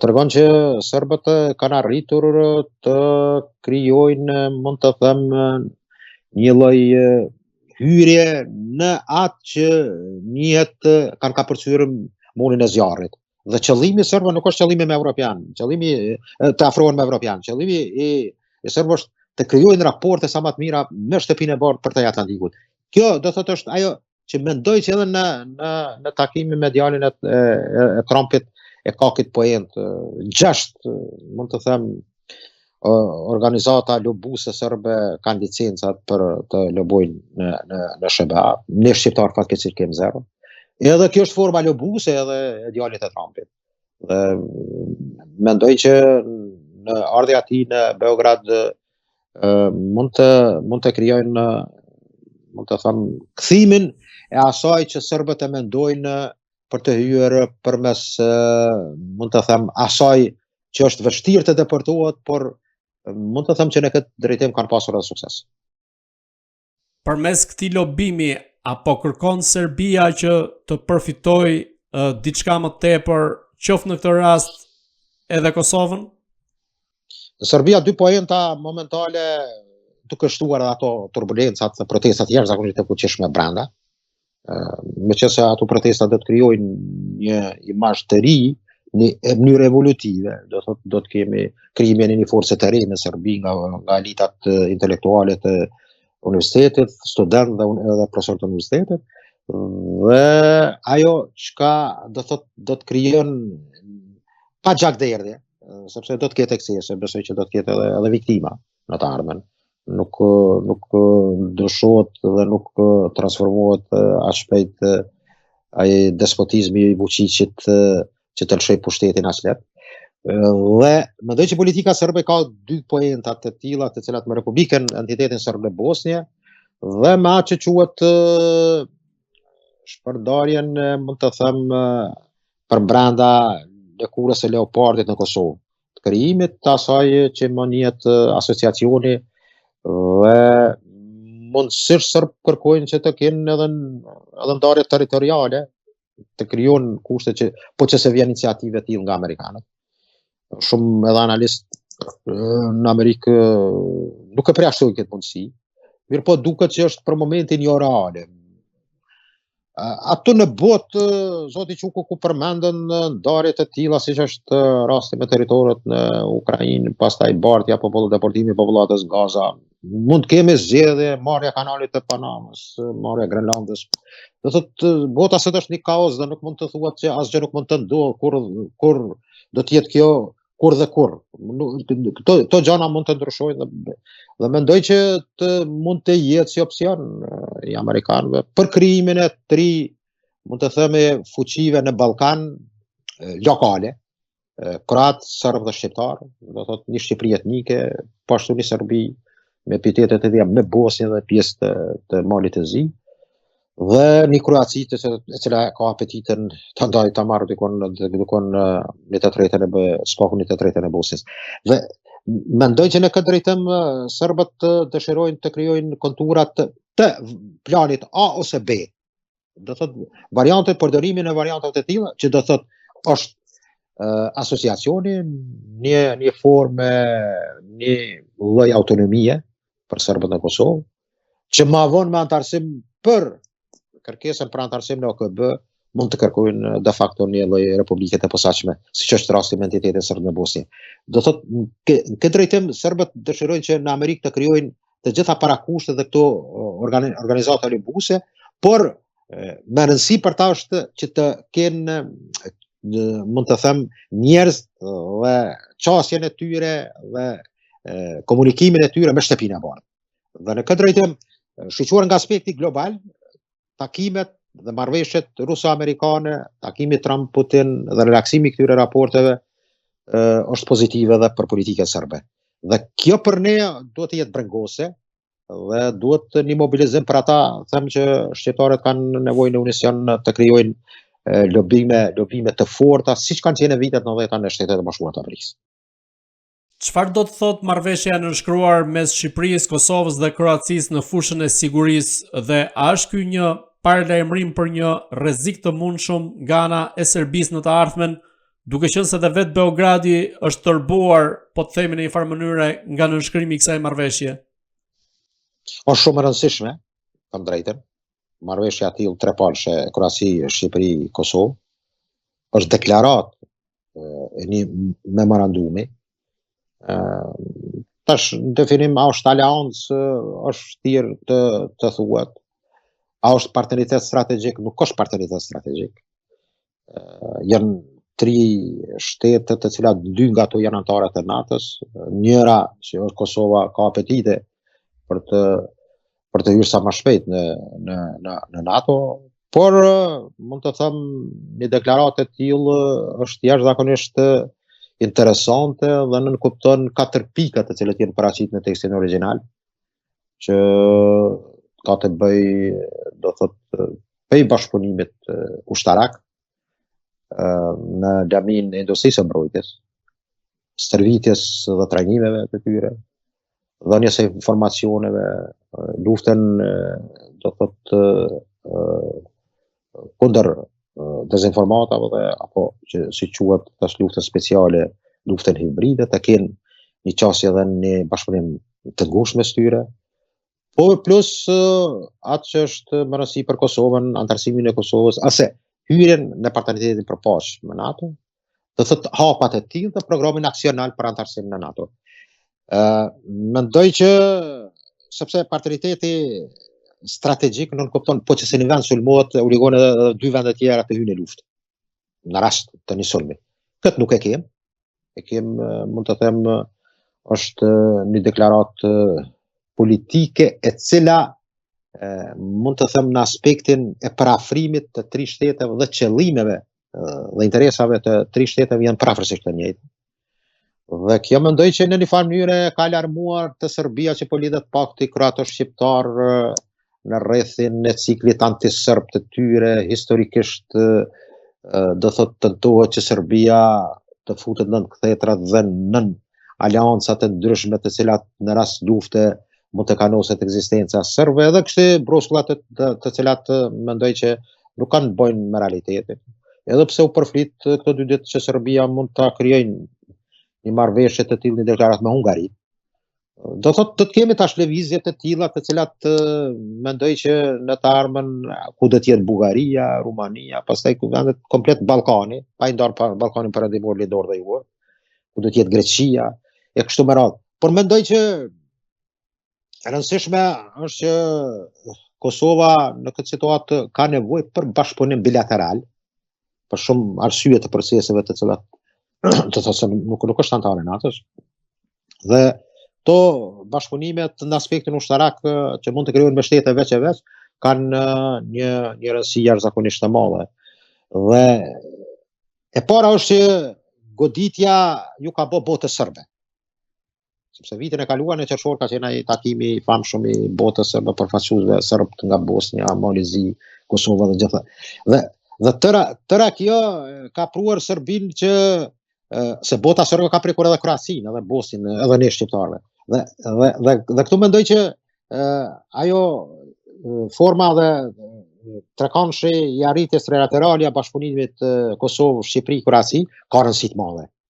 tregon që serbët kanë arritur të krijojnë, mund të them, një lloj hyrje në atë që njihet kanë kapërcyer munin e zjarrit. Dhe qëllimi i serbëve nuk është qëllimi me evropian, qëllimi të afrohen me evropian. Qëllimi i serbëve është të krijojnë raporte sa më të mira me shtëpinë e bardhë për të Atlantikut. Kjo do thotë është ajo që mendoj që edhe në takimin me djalin e Trumpit e ka këtë point. 6, mund të them, organizata lobuese serbe kanë licencat për të lobojnë në SBA. Ne shqiptar fatkeqësisht kemi 0. Edhe kjo është forma lobuese edhe e djalit e Trumpit. Dhe mendoj që në ardhja e tij në Beograd mund të krijojnë, mund të them, kthimin e asaj që serbët e mendojnë për të hyrë përmes, mund të them, asaj që është vështirë të deportohet, por mund të them që në këtë drejtim kanë pasur edhe sukses. Përmes këtij lobimi, apo kërkon Serbia që të përfitojë diçka më tepër, qoftë në këtë rast edhe Kosovën? Serbia 2 poenta momentale duke shtuar ato turbulencat dhe protestat jashtëzakonisht të fuqishme brenda. Meqense ato protesta do të krijojnë një imazh të ri në mënyrë evolutive, do të kemi krijimin e një force të re në Serbi nga elitat intelektuale të universitetit, studentë dhe profesorë të universitetit, dhe ajo çka do të krijon pa gjakderdhje, sepse do të ketë eksese, besoj që do të ketë edhe viktima në të ardhmen. Nuk ndryshohet dhe nuk transformohet as shpejt ai despotizmi i Vučićit që të lëshoj pushtetin as lehtë. Dhe mendoj që politika serbe ka 2 poenta të tilla, të cilat me Republikën entitetin serb në Bosnjë dhe me atë që quhet shpërndarjen, mund të them, për brenda lëkurës së Leopardit në Kosovë, të krijimit të asaj që më njihet asociacioni, dhe mundësisht serb kërkojnë që të kenë edhe ndarje territoriale, të krijojnë kushte që po që se vjen iniciative të tillë nga amerikanët. Shumë edhe analistë në Amerikë nuk e përjashtojnë këtë mundësi, mirë po duket që është për momentin jo reale. Ato në botë, zoti Quku, ku përmendën ndarje të tilla, siç është rasti me territorët në Ukrainë, pastaj bartja apo deportimi i popullatës Gaza, mund të kemi zgjedhje, marrja kanalit të Panamës, marrja Grenlandës. Do thotë bota sot është një kaos dhe nuk mund të thuat që asgjë nuk mund të ndodhë, kur do të jetë kjo, kur dhe kur. Këto gjëra mund të ndryshojnë dhe mendoj që mund të jetë si opsion i amerikanëve për krijimin e 3, mund të themi, fuqive në Ballkan lokale, kroat, serb dhe shqiptar, do thotë një Shqipëri etnike, po ashtu një Serbi me epitetet e tij me Bosnjë dhe pjesë të Malit të Zi, dhe një Kroaci e cila ka apetitën të ndajë të marrë dikon një të tretën e Bosnjës. Dhe mendoj që në këtë drejtim serbët dëshirojnë të krijojnë konturat të planit A ose B. Do thotë variantet, përdorimin e variantave të tilla, që do thotë është asociacioni, një formë, një lloj autonomie për serbët në Kosovë, që më vonë me antarësim për kërkesën për antarësim në OKB mund të kërkojnë de facto një lloj republike të posaçme, siç është rasti me entitetin serb në Bosnjë. Do thotë në këtë drejtim serbët dëshirojnë që në Amerikë të krijojnë të gjitha parakushtet dhe këto organizata lobuese, por me rëndësi për ta është që të kenë, mund të them, njerëz dhe qasjen e tyre dhe komunikimin e tyre me shtëpinë e bardhë. Dhe në këtë drejtim, shoqëruar nga aspekti global, takimet dhe marrëveshjet ruso-amerikane, takimi Trump-Putin dhe relaksimi i këtyre raporteve është pozitive edhe për politikën serbe. Dhe kjo për ne duhet të jetë brengose dhe duhet një mobilizim për ata, them që shqiptarët kanë nevojë në unision të krijojnë lobime të forta, siç kanë qenë në vitet 90 në Shtetet e Bashkuara të Amerikës. Çfarë do të thotë marrëveshja e nënshkruar mes Shqipërisë, Kosovës dhe Kroacisë në fushën e sigurisë, dhe a është ky një paralajmërim për një rrezik të mundshëm nga ana e Serbisë në të ardhmen, Duke qenë se dhe vetë Beogradi është tërbuar, po të themi në një farë mënyre, nga nënshkrimi i kësaj marrëveshje. Është shumë e rëndësishme, kam drejtën. Marrëveshja e tillë trepalshe Kroaci, Shqipëri, Kosovë është deklarat e një memorandumi. Tash në definim a është aleancë, është vështirë të thuhet. A është partneritet strategjik? Nuk është partneritet strategjik. Janë 3 shtete të cilat 2 nga ato janë anëtare të NATO-s, njëra që është Kosova ka apetite për të hyrë sa më shpejt në NATO, por mund të them një deklaratë e tillë është jashtëzakonisht interesante dhe nënkupton 4 pika të cilat janë paraqitur në tekstin origjinal, që ka të bëj, do thotë, pej bashkëpunimit ushtarak në lamin e industrisë së mbrojtjes, stërvitjes dhe trajnimeve të tyre, dhënies së informacioneve, luftën, do thotë, kundër dezinformatave dhe apo që si quhet tash luftën speciale, luftën hibride, të kenë një qasje dhe një bashkëpunim të ngushtë mes tyre. Po plus atë që është më rëndësi për Kosovën, antarësimin e Kosovës, ase hyrjen në partneritetin përposhtë me NATO, do thotë hapat e tillë dhe programin aksional për antarësim në NATO. Mendoj që sepse partneriteti strategjik nuk kupton po që se një vend sulmohet obligon edhe 2 vende tjera të hyjnë në luftë në rast të një sulmi. Këtë nuk e kem. E kem, mund të them, është një deklaratë politike e cila mund të them në aspektin e parafrimit të 3 shteteve dhe qëllimeve dhe interesave të 3 shteteve janë prafërsisht të njëjtë. Dhe kjo mendoj që në një farë mënyrë ka alarmuar të Serbia që po lidhet pakti kroato-shqiptar në rrethin e ciklit antiserb të tyre, historikisht do thotë tentohet që Serbia të futet nën kthetra dhe nën aleanca të ndryshme të cilat në rast lufte mund të kanoset ekzistenca serbe, edhe kështu broskulla të cilat mendoj që nuk kanë bëjnë me realitetin. Edhe pse u përflit këto 2 ditë që Serbia mund ta krijojnë një marrëveshje të tillë, një deklaratë me Hungari. Do thotë të kemi tash lëvizje të tilla të cilat mendoj që në të ardhmen ku do të jetë Bullgaria, Rumania, pastaj ku vendet komplet Ballkani, pa i ndarë Ballkanin perëndimor, lindor dhe jugor, ku do të jetë Greqia e kështu me radhë. Por mendoj që e rëndësishme është që Kosova në këtë situatë ka nevojë për bashkëpunim bilateral, për shumë arsye të proceseve të cilat të thotë nuk është anëtare NATO-s. Dhe to bashkëpunimet në aspektin ushtarak që mund të krijohen me shtete veç e veç kanë një rëndësi jashtëzakonisht të madhe. Dhe e para është që goditja ju ka bë botës serbe. Sepse vitin e kaluar në qershor ka qenë ai takimi i famshëm i botës së përfaqësuesve serb nga Bosnia, Malizi, Kosova dhe gjithë. Dhe tëra kjo ka pruar Serbinë që se bota serbe ka prekur edhe Kroacinë, edhe Bosnjën, edhe ne shqiptarëve. Dhe këtu mendoj që ajo forma dhe trekanshi i arritjes trilaterale a bashkëpunimit Kosovë, Shqipëri, Kroaci ka rëndësi të madhe.